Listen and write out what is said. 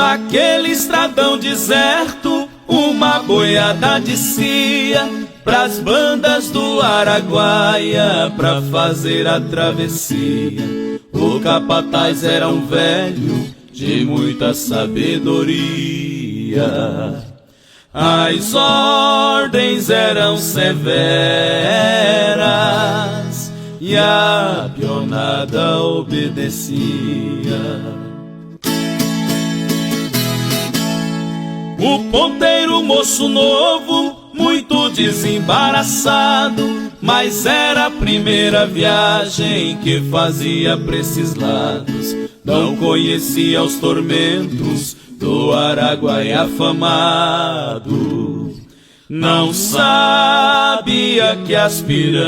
Naquele estradão deserto, uma boiada descia pras bandas do Araguaia pra fazer a travessia. O capataz era um velho de muita sabedoria. As ordens eram severas e a pionada obedecia. O ponteiro, moço novo, muito desembaraçado, mas era a primeira viagem que fazia pra esses lados. Não conhecia os tormentos do Araguaia afamado. Não sabia que as piranhas